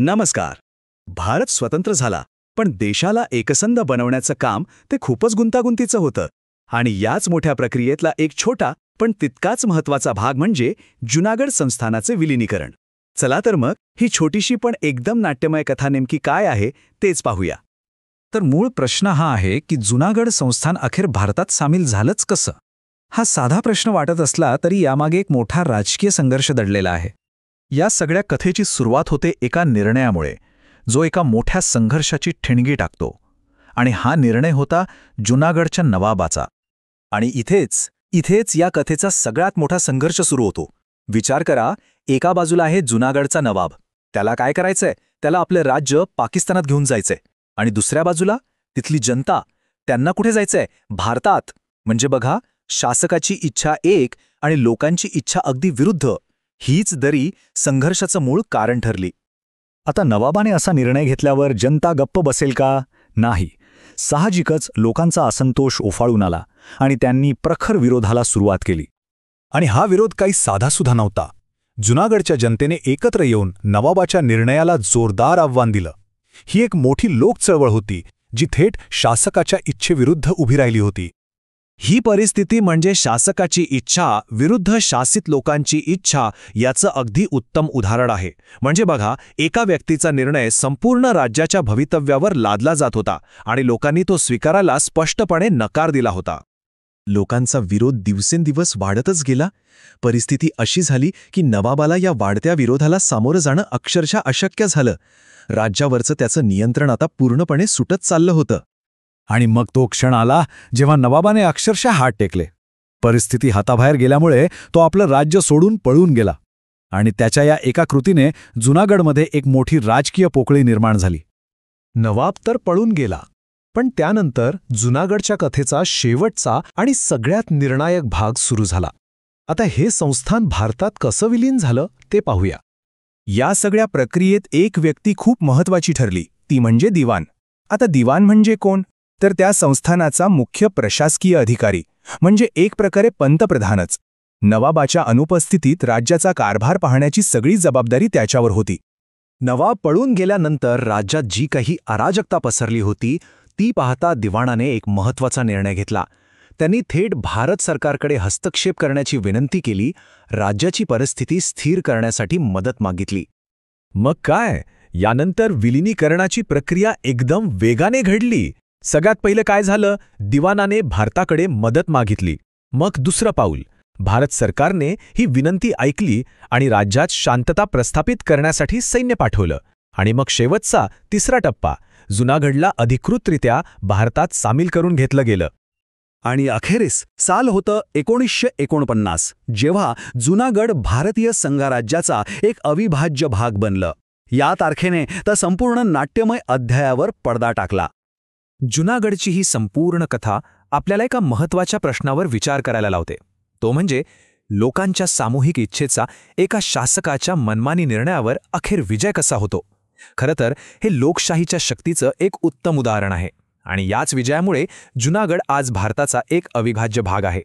नमस्कार. भारत स्वतंत्र झाला, पण देशाला एकसंध बनवण्याचं काम ते खूपच गुंतागुंतीचं होतं. आणि याच मोठ्या प्रक्रियेतला एक छोटा पण तितकाच महत्त्वाचा भाग म्हणजे जुनागड संस्थानाचे विलिनीकरण. चला तर मग ही छोटीशी पण एकदम नाट्यमय कथा नेमकी काय आहे तेच पाहूया. तर मूळ प्रश्न हा आहे की जुनागड संस्थान अखेर भारतात सामील झालंच कसं? हा साधा प्रश्न वाटत असला तरी यामागे एक मोठा राजकीय संघर्ष दडलेला आहे. या सगळ्या कथेची सुरुवात होते एका निर्णयामुळे, जो एका मोठ्या संघर्षाची ठिणगी टाकतो. आणि हा निर्णय होता जुनागडच्या नवाबाचा. आणि इथेच या कथेचा सगळ्यात मोठा संघर्ष सुरू होतो. विचार करा, एका बाजूला आहे जुनागडचा नवाब. त्याला काय करायचंय? त्याला आपलं राज्य पाकिस्तानात घेऊन जायचंय. आणि दुसऱ्या बाजूला तिथली जनता. त्यांना कुठे जायचंय? भारतात. म्हणजे बघा, शासकाची इच्छा एक आणि लोकांची इच्छा अगदी विरुद्ध. हीच दरी संघर्षाचं मूळ कारण ठरली. आता नवाबाने असा निर्णय घेतल्यावर जनता गप्प बसेल का? नाही. साहजिकच लोकांचा असंतोष उफाळून आला आणि त्यांनी प्रखर विरोधाला सुरुवात केली. आणि हा विरोध काही साधासुद्धा नव्हता. जुनागडच्या जनतेने एकत्र येऊन नवाबाच्या निर्णयाला जोरदार आव्हान दिलं. ही एक मोठी लोक चळवळ होती, जी थेट शासकाच्या इच्छेविरुद्ध उभी राहिली होती. ही परिस्थिती म्हणजे शासकाची इच्छा विरुद्ध शासित लोकांची इच्छा याचं अगदी उत्तम उदाहरण आहे. म्हणजे बघा, एका व्यक्तीचा निर्णय संपूर्ण राज्याच्या भवितव्यावर लादला जात होता आणि लोकांनी तो स्वीकारायला स्पष्टपणे नकार दिला होता. लोकांचा विरोध दिवसेंदिवस वाढतच गेला. परिस्थिती अशी झाली की नवाबाला या वाढत्या विरोधाला सामोरं जाणं अक्षरशः अशक्य झालं. राज्यावरचं त्याचं नियंत्रण आता पूर्णपणे सुटत चाललं होतं. आणि मग तो क्षण आला जेव्हा नवाबाने अक्षरशः हात टेकले. परिस्थिती हाताबाहेर गेल्यामुळे तो आपलं राज्य सोडून पळून गेला. आणि त्याच्या या एका कृतीने जुनागडमध्ये एक मोठी राजकीय पोकळी निर्माण झाली. नवाब तर पळून गेला, पण त्यानंतर जुनागडच्या कथेचा शेवटचा आणि सगळ्यात निर्णायक भाग सुरू झाला. आता हे संस्थान भारतात कसं विलीन झालं ते पाहूया. या सगळ्या प्रक्रियेत एक व्यक्ती खूप महत्त्वाची ठरली, ती म्हणजे दिवाण. आता दिवाण म्हणजे कोण? तर त्या संस्थानाचा मुख्य प्रशासकीय अधिकारी, म्हणजे एक प्रकारे पंतप्रधानच. नवाबाच्या अनुपस्थितीत राज्याचा कारभार पाहण्याची सगळी जबाबदारी त्याच्यावर होती. नवाब पळून गेल्यानंतर राज्यात जी काही अराजकता पसरली होती ती पाहता दिवाणाने एक महत्त्वाचा निर्णय घेतला. त्यांनी थेट भारत सरकारकडे हस्तक्षेप करण्याची विनंती केली. राज्याची परिस्थिती स्थिर करण्यासाठी मदत मागितली. मग काय, यानंतर विलिनीकरणाची प्रक्रिया एकदम वेगाने घडली. सगळ्यात पहिलं काय झालं? दिवाणाने भारताकडे मदत मागितली. मग दुसरं पाऊल, भारत सरकारने ही विनंती ऐकली आणि राज्यात शांतता प्रस्थापित करण्यासाठी सैन्य पाठवलं. आणि मग शेवटचा तिसरा टप्पा, जुनागडला अधिकृतरित्या भारतात सामील करून घेतलं गेलं. आणि अखेरीस साल होतं 1949, जेव्हा जुनागड भारतीय संघराज्याचा एक अविभाज्य भाग बनलं. या तारखेने तर संपूर्ण नाट्यमय अध्यायावर पडदा टाकला. जुनागडची ही संपूर्ण कथा आपल्याला एका महत्त्वाच्या प्रश्नावर विचार करायला लावते. तो म्हणजे लोकांच्या सामूहिक इच्छेचा एका शासकाच्या मनमानी निर्णयावर अखेर विजय कसा होतो. खरं तर हे लोकशाहीच्या शक्तीचं एक उत्तम उदाहरण आहे. आणि याच विजयामुळे जुनागड आज भारताचा एक अविभाज्य भाग आहे.